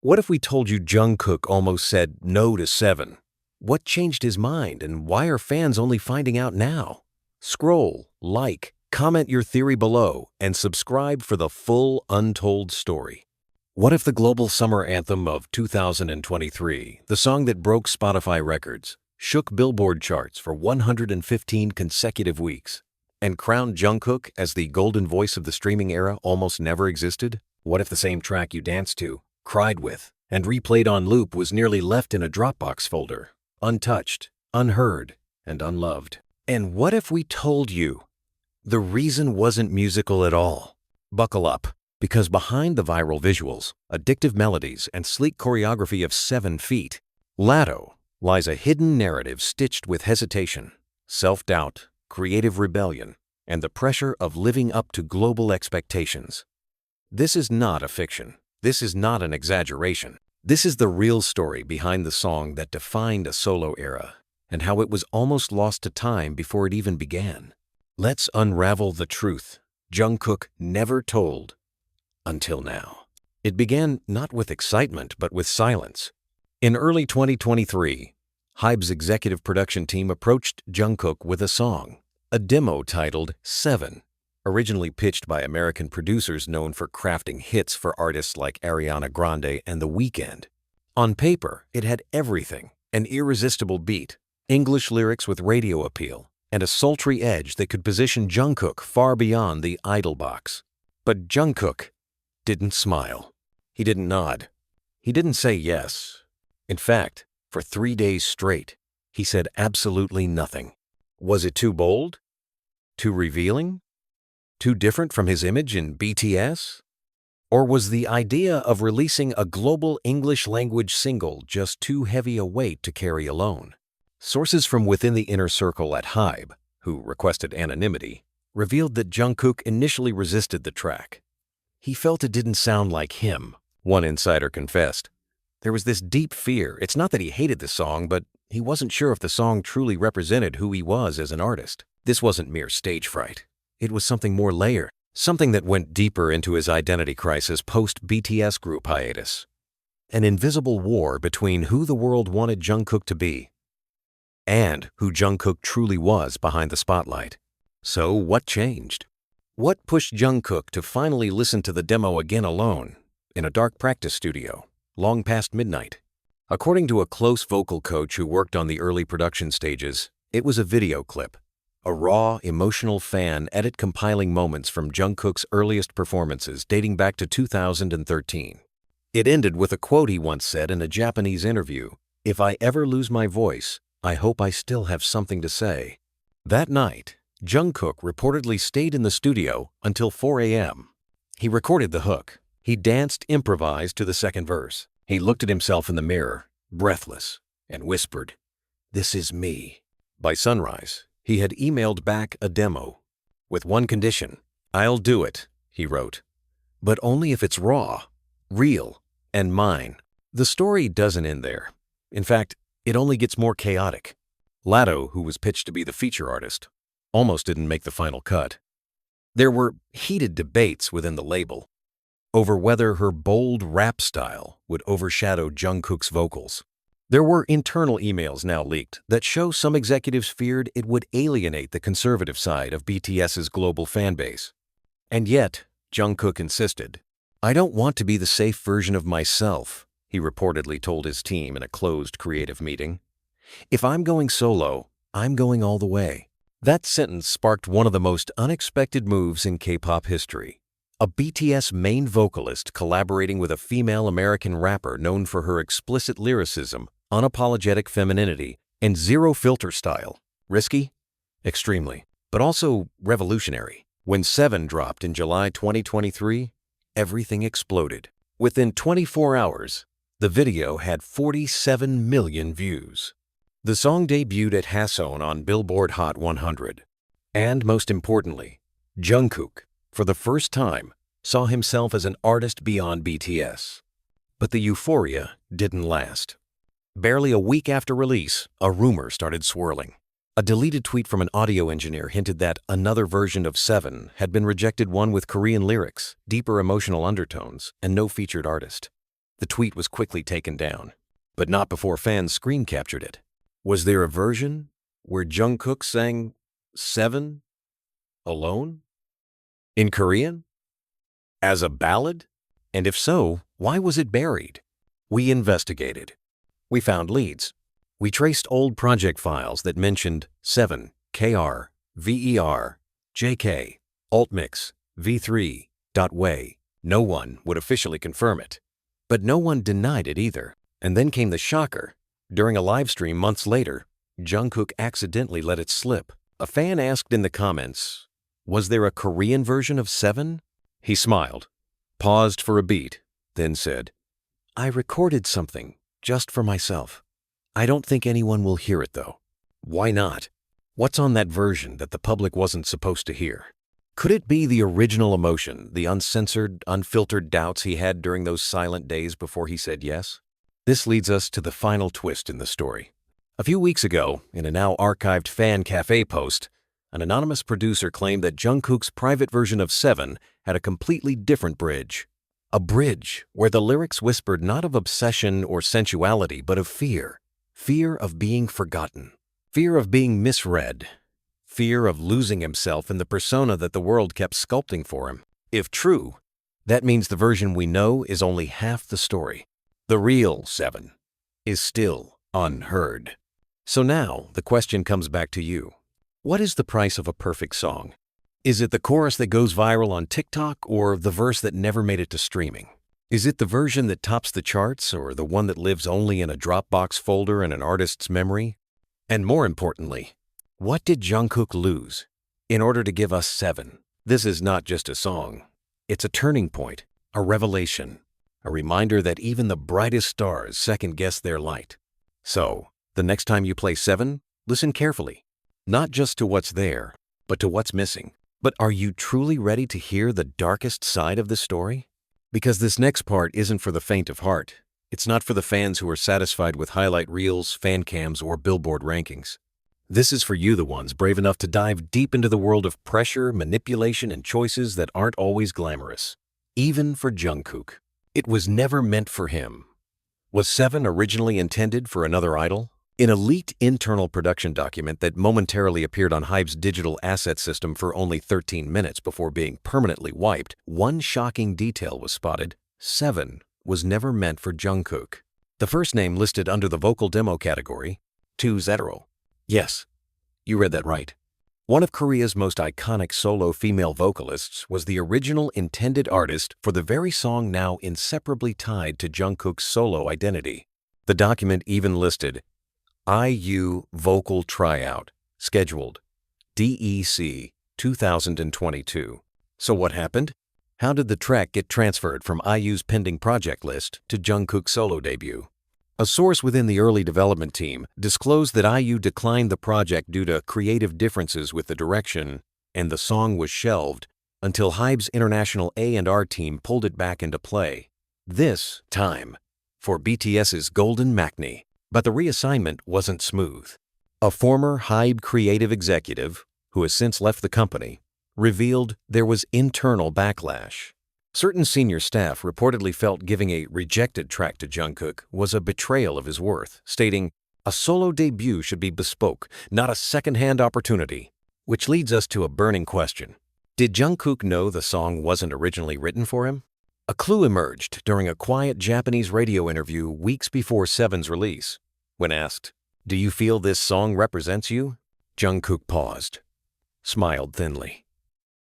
What if we told you Jungkook almost said no to Seven? What changed his mind, and why are fans only finding out now? Scroll, like, comment your theory below, and subscribe for the full untold story. What if the global summer anthem of 2023, the song that broke Spotify records, shook Billboard charts for 115 consecutive weeks, and crowned Jungkook as the golden voice of the streaming era almost never existed? What if the same track you danced to, cried with, and replayed on loop was nearly left in a Dropbox folder, untouched, unheard, and unloved? And what if we told you the reason wasn't musical at all? Buckle up, because behind the viral visuals, addictive melodies, and sleek choreography of 7 feet, Lado, lies a hidden narrative stitched with hesitation, self-doubt, creative rebellion, and the pressure of living up to global expectations. This is not a fiction. This is not an exaggeration. This is the real story behind the song that defined a solo era, and how it was almost lost to time before it even began. Let's unravel the truth Jungkook never told until now. It began not with excitement, but with silence. In early 2023, HYBE's executive production team approached Jungkook with a song, a demo titled 7, originally pitched by American producers known for crafting hits for artists like Ariana Grande and The Weeknd. On paper, it had everything: an irresistible beat, English lyrics with radio appeal, and a sultry edge that could position Jungkook far beyond the idol box. But Jungkook didn't smile. He didn't nod. He didn't say yes. In fact, for 3 days straight, he said absolutely nothing. Was it too bold? Too revealing? Too different from his image in BTS? Or was the idea of releasing a global English-language single just too heavy a weight to carry alone? Sources from within the inner circle at HYBE, who requested anonymity, revealed that Jungkook initially resisted the track. He felt it didn't sound like him, one insider confessed. There was this deep fear. It's not that he hated the song, but he wasn't sure if the song truly represented who he was as an artist. This wasn't mere stage fright. It was something more layered, something that went deeper into his identity crisis post-BTS group hiatus. An invisible war between who the world wanted Jungkook to be and who Jungkook truly was behind the spotlight. So what changed? What pushed Jungkook to finally listen to the demo again alone, in a dark practice studio, long past midnight? According to a close vocal coach who worked on the early production stages, it was a video clip. A raw, emotional fan edit compiling moments from Jungkook's earliest performances dating back to 2013. It ended with a quote he once said in a Japanese interview, "If I ever lose my voice, I hope I still have something to say." That night, Jungkook reportedly stayed in the studio until 4 a.m. He recorded the hook. He danced improvised to the second verse. He looked at himself in the mirror, breathless, and whispered, "This is me." By sunrise, he had emailed back a demo. With one condition: "I'll do it," he wrote, "but only if it's raw, real, and mine." The story doesn't end there. In fact, it only gets more chaotic. Lado, who was pitched to be the feature artist, almost didn't make the final cut. There were heated debates within the label over whether her bold rap style would overshadow Jungkook's vocals. There were internal emails now leaked that show some executives feared it would alienate the conservative side of BTS's global fanbase. And yet, Jungkook insisted, "I don't want to be the safe version of myself," he reportedly told his team in a closed creative meeting. "If I'm going solo, I'm going all the way." That sentence sparked one of the most unexpected moves in K-pop history. A BTS main vocalist collaborating with a female American rapper known for her explicit lyricism, unapologetic femininity, and zero-filter style. Risky? Extremely. But also revolutionary. When 7 dropped in July 2023, everything exploded. Within 24 hours, the video had 47 million views. The song debuted at Haseon on Billboard Hot 100. And most importantly, Jungkook, for the first time, saw himself as an artist beyond BTS. But the euphoria didn't last. Barely a week after release, a rumor started swirling. A deleted tweet from an audio engineer hinted that another version of 7 had been rejected, one with Korean lyrics, deeper emotional undertones, and no featured artist. The tweet was quickly taken down, but not before fans screen captured it. Was there a version where Jungkook sang 7 alone? In Korean? As a ballad? And if so, why was it buried? We investigated. We found leads. We traced old project files that mentioned 7, KR, VER, JK, altmix, V3, .way. No one would officially confirm it. But no one denied it either. And then came the shocker. During a live stream months later, Jungkook accidentally let it slip. A fan asked in the comments, "Was there a Korean version of 7? He smiled, paused for a beat, then said, "I recorded something just for myself. I don't think anyone will hear it though." Why not? What's on that version that the public wasn't supposed to hear? Could it be the original emotion, the uncensored, unfiltered doubts he had during those silent days before he said yes? This leads us to the final twist in the story. A few weeks ago, in a now archived Fan Cafe post, an anonymous producer claimed that Jungkook's private version of 7 had a completely different bridge. A bridge where the lyrics whispered not of obsession or sensuality, but of fear. Fear of being forgotten. Fear of being misread. Fear of losing himself in the persona that the world kept sculpting for him. If true, that means the version we know is only half the story. The real 7 is still unheard. So now the question comes back to you. What is the price of a perfect song? Is it the chorus that goes viral on TikTok or the verse that never made it to streaming? Is it the version that tops the charts or the one that lives only in a Dropbox folder in an artist's memory? And more importantly, what did Jungkook lose in order to give us 7? This is not just a song. It's a turning point, a revelation, a reminder that even the brightest stars second-guess their light. So, the next time you play 7, listen carefully. Not just to what's there, but to what's missing. But are you truly ready to hear the darkest side of the story? Because this next part isn't for the faint of heart. It's not for the fans who are satisfied with highlight reels, fan cams, or Billboard rankings. This is for you, the ones brave enough to dive deep into the world of pressure, manipulation, and choices that aren't always glamorous. Even for Jungkook. It was never meant for him. Was 7 originally intended for another idol? In a leaked internal production document that momentarily appeared on HYBE's digital asset system for only 13 minutes before being permanently wiped, one shocking detail was spotted. 7 was never meant for Jungkook. The first name listed under the vocal demo category, 2-0. Yes, you read that right. One of Korea's most iconic solo female vocalists was the original intended artist for the very song now inseparably tied to Jungkook's solo identity. The document even listed IU Vocal Tryout, scheduled DEC 2022. So what happened? How did the track get transferred from IU's pending project list to Jungkook's solo debut? A source within the early development team disclosed that IU declined the project due to creative differences with the direction, and the song was shelved until HYBE's international A&R team pulled it back into play. This time for BTS's Golden Maknae. But the reassignment wasn't smooth. A former HYBE creative executive, who has since left the company, revealed there was internal backlash. Certain senior staff reportedly felt giving a rejected track to Jungkook was a betrayal of his worth, stating, "A solo debut should be bespoke, not a second-hand opportunity." Which leads us to a burning question. Did Jungkook know the song wasn't originally written for him? A clue emerged during a quiet Japanese radio interview weeks before 7's release. When asked, "Do you feel this song represents you?" Jungkook paused, smiled thinly,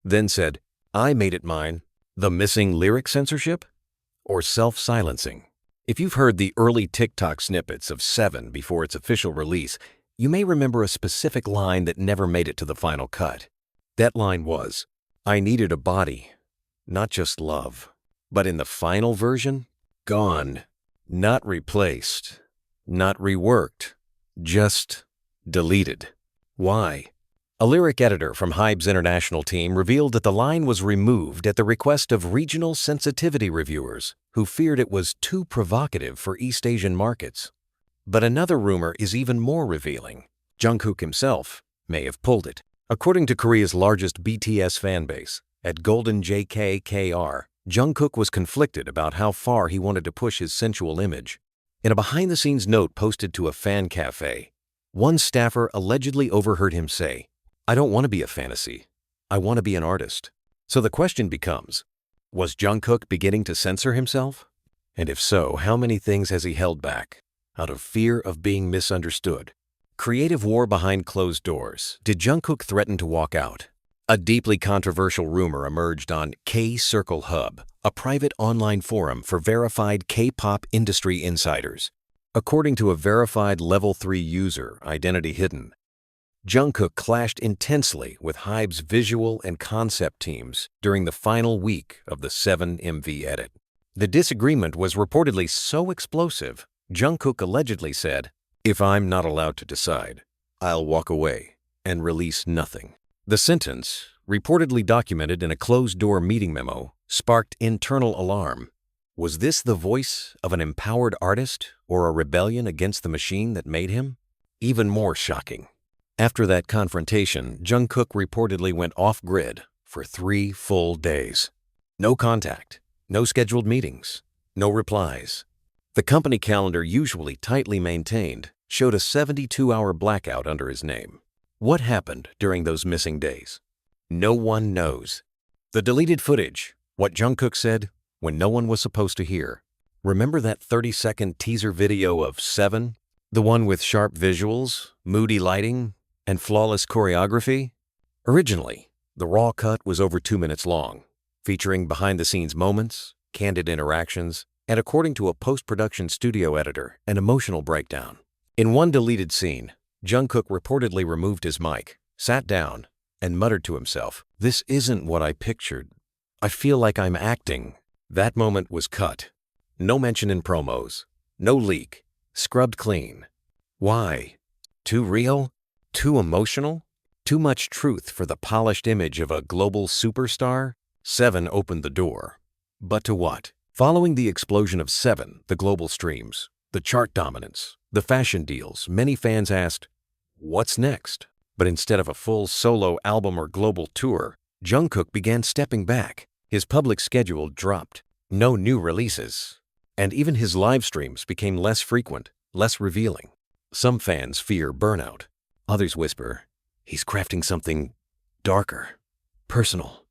then said, "I made it mine." The missing lyric censorship? Or self-silencing? If you've heard the early TikTok snippets of 7 before its official release, you may remember a specific line that never made it to the final cut. That line was, "I needed a body, not just love." But in the final version, gone, not replaced, not reworked, just deleted. Why? A lyric editor from HYBE's international team revealed that the line was removed at the request of regional sensitivity reviewers who feared it was too provocative for East Asian markets. But another rumor is even more revealing. Jungkook himself may have pulled it. According to Korea's largest BTS fanbase, at Golden JK KR, Jungkook was conflicted about how far he wanted to push his sensual image. In a behind-the-scenes note posted to a fan cafe, one staffer allegedly overheard him say, "I don't want to be a fantasy. I want to be an artist." So the question becomes, was Jungkook beginning to censor himself? And if so, how many things has he held back out of fear of being misunderstood? Creative war behind closed doors. Did Jungkook threaten to walk out? A deeply controversial rumor emerged on K-Circle Hub, a private online forum for verified K-pop industry insiders. According to a verified Level 3 user, identity hidden, Jungkook clashed intensely with HYBE's visual and concept teams during the final week of the 7MV edit. The disagreement was reportedly so explosive, Jungkook allegedly said, "If I'm not allowed to decide, I'll walk away and release nothing." The sentence, reportedly documented in a closed-door meeting memo, sparked internal alarm. Was this the voice of an empowered artist or a rebellion against the machine that made him? Even more shocking. After that confrontation, Jungkook reportedly went off-grid for 3 full days. No contact, no scheduled meetings, no replies. The company calendar, usually tightly maintained, showed a 72-hour blackout under his name. What happened during those missing days? No one knows. The deleted footage, what Jungkook said when no one was supposed to hear. Remember that 30-second teaser video of 7? The one with sharp visuals, moody lighting, and flawless choreography? Originally, the raw cut was over 2 minutes long, featuring behind-the-scenes moments, candid interactions, and according to a post-production studio editor, an emotional breakdown. In one deleted scene, Jungkook reportedly removed his mic, sat down, and muttered to himself, "This isn't what I pictured. I feel like I'm acting." That moment was cut. No mention in promos. No leak. Scrubbed clean. Why? Too real? Too emotional? Too much truth for the polished image of a global superstar? 7 opened the door. But to what? Following the explosion of 7, the global streams, the chart dominance, the fashion deals, many fans asked, what's next? But instead of a full solo album or global tour, Jungkook began stepping back. His public schedule dropped. No new releases. And even his live streams became less frequent, less revealing. Some fans fear burnout. Others whisper, he's crafting something darker, personal,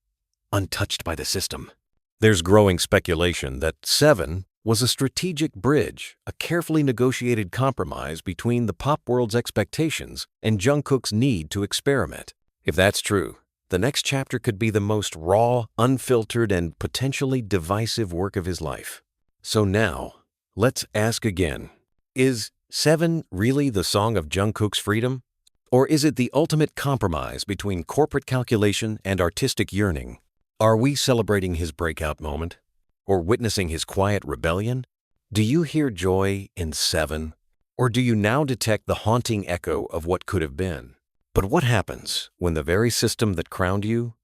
untouched by the system. There's growing speculation that 7 was a strategic bridge, a carefully negotiated compromise between the pop world's expectations and Jungkook's need to experiment. If that's true, the next chapter could be the most raw, unfiltered, and potentially divisive work of his life. So now, let's ask again, is 7 really the song of Jungkook's freedom? Or is it the ultimate compromise between corporate calculation and artistic yearning? Are we celebrating his breakout moment? Or witnessing his quiet rebellion? Do you hear joy in 7? Or do you now detect the haunting echo of what could have been? But what happens when the very system that crowned you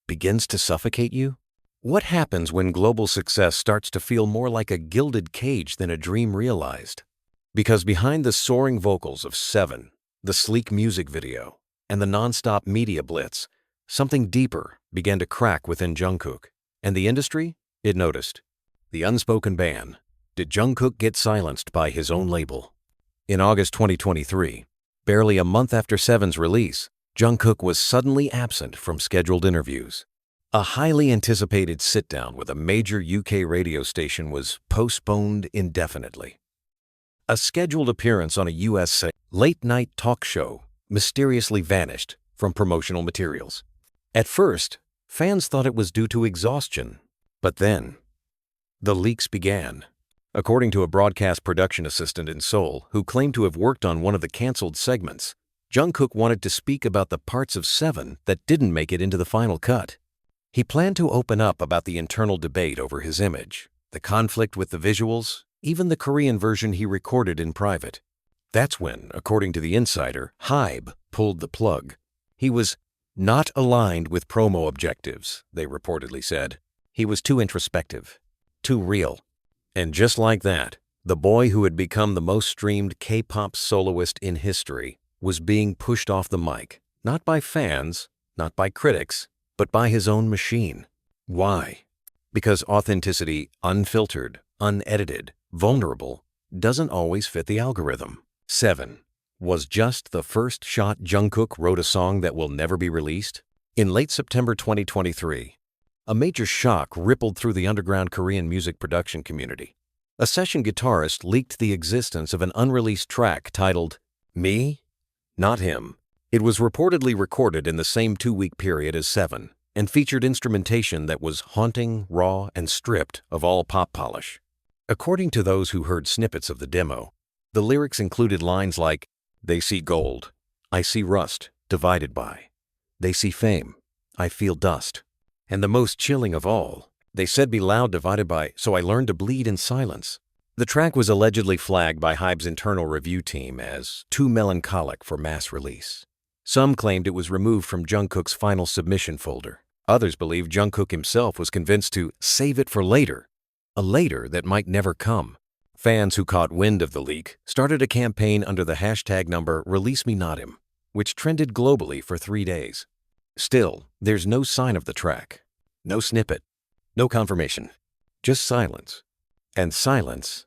begins to suffocate you? What happens when global success starts to feel more like a gilded cage than a dream realized? Because behind the soaring vocals of 7, the sleek music video, and the non-stop media blitz, something deeper began to crack within Jungkook. And the industry? It noticed. The unspoken ban. Did Jungkook get silenced by his own label? In August 2023, barely a month after 7's release, Jungkook was suddenly absent from scheduled interviews. A highly anticipated sit-down with a major UK radio station was postponed indefinitely. A scheduled appearance on a US late-night talk show mysteriously vanished from promotional materials. At first, fans thought it was due to exhaustion. But then, the leaks began. According to a broadcast production assistant in Seoul who claimed to have worked on one of the canceled segments, Jungkook wanted to speak about the parts of 7 that didn't make it into the final cut. He planned to open up about the internal debate over his image, the conflict with the visuals, even the Korean version he recorded in private. That's when, according to the insider, HYBE pulled the plug. He was not aligned with promo objectives, they reportedly said. He was too introspective, too real. And just like that, the boy who had become the most streamed K-pop soloist in history was being pushed off the mic, not by fans, not by critics, but by his own machine. Why? Because authenticity, unfiltered, unedited, vulnerable, doesn't always fit the algorithm. 7. Was just the first shot Jungkook wrote a song that will never be released? In late September 2023, a major shock rippled through the underground Korean music production community. A session guitarist leaked the existence of an unreleased track titled, Me? Not Him. It was reportedly recorded in the same 2-week period as 7 and featured instrumentation that was haunting, raw, and stripped of all pop polish. According to those who heard snippets of the demo, the lyrics included lines like, "They see gold, I see rust, divided by. They see fame, I feel dust. And the most chilling of all, they said be loud divided by, so I learned to bleed in silence." The track was allegedly flagged by HYBE's internal review team as too melancholic for mass release. Some claimed it was removed from Jungkook's final submission folder. Others believe Jungkook himself was convinced to save it for later, a later that might never come. Fans who caught wind of the leak started a campaign under the hashtag number #ReleaseMeNotHim, which trended globally for 3 days. Still, there's no sign of the track, no snippet, no confirmation, just silence. And silence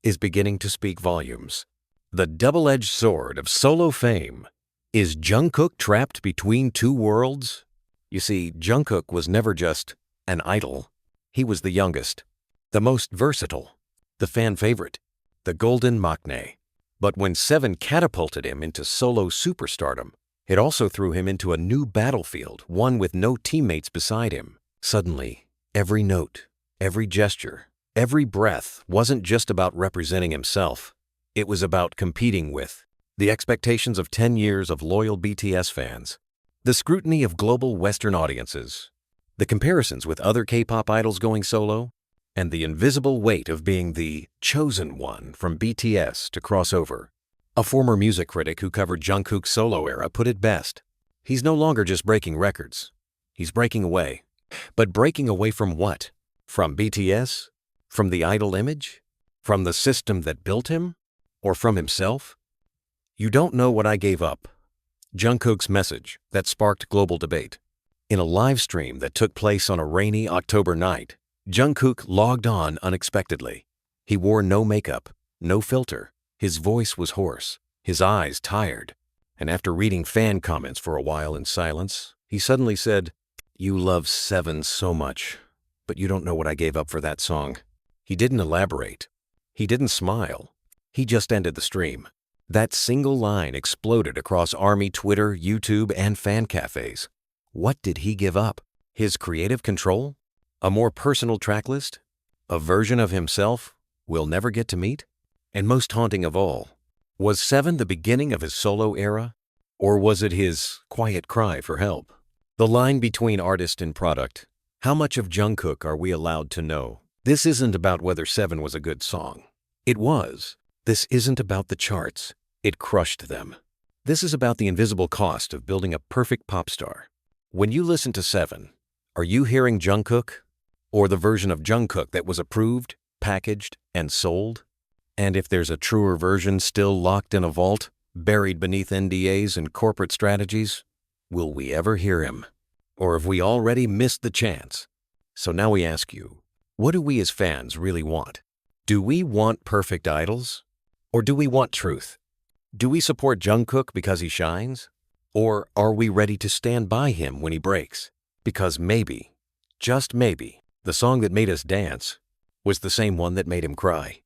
is beginning to speak volumes. The double-edged sword of solo fame. Is Jungkook trapped between two worlds? You see, Jungkook was never just an idol. He was the youngest, the most versatile, the fan favorite, the golden maknae. But when 7 catapulted him into solo superstardom, it also threw him into a new battlefield, one with no teammates beside him. Suddenly, every note, every gesture, every breath wasn't just about representing himself. It was about competing with the expectations of 10 years of loyal BTS fans, the scrutiny of global Western audiences, the comparisons with other K-pop idols going solo, and the invisible weight of being the chosen one from BTS to cross over. A former music critic who covered Jungkook's solo era put it best. He's no longer just breaking records. He's breaking away. But breaking away from what? From BTS? From the idol image? From the system that built him? Or from himself? You don't know what I gave up. Jungkook's message that sparked global debate. In a live stream that took place on a rainy October night, Jungkook logged on unexpectedly. He wore no makeup, no filter. His voice was hoarse, his eyes tired. And after reading fan comments for a while in silence, he suddenly said, "You love 7 so much, but you don't know what I gave up for that song." He didn't elaborate. He didn't smile. He just ended the stream. That single line exploded across ARMY Twitter, YouTube, and fan cafes. What did he give up? His creative control? A more personal track list? A version of himself we'll never get to meet? And most haunting of all, was 7 the beginning of his solo era? Or was it his quiet cry for help? The line between artist and product. How much of Jungkook are we allowed to know? This isn't about whether 7 was a good song. It was. This isn't about the charts. It crushed them. This is about the invisible cost of building a perfect pop star. When you listen to 7, are you hearing Jungkook? Or the version of Jungkook that was approved, packaged, and sold? And if there's a truer version still locked in a vault, buried beneath NDAs and corporate strategies, will we ever hear him? Or have we already missed the chance? So now we ask you, what do we as fans really want? Do we want perfect idols? Or do we want truth? Do we support Jungkook because he shines? Or are we ready to stand by him when he breaks? Because maybe, just maybe, the song that made us dance was the same one that made him cry.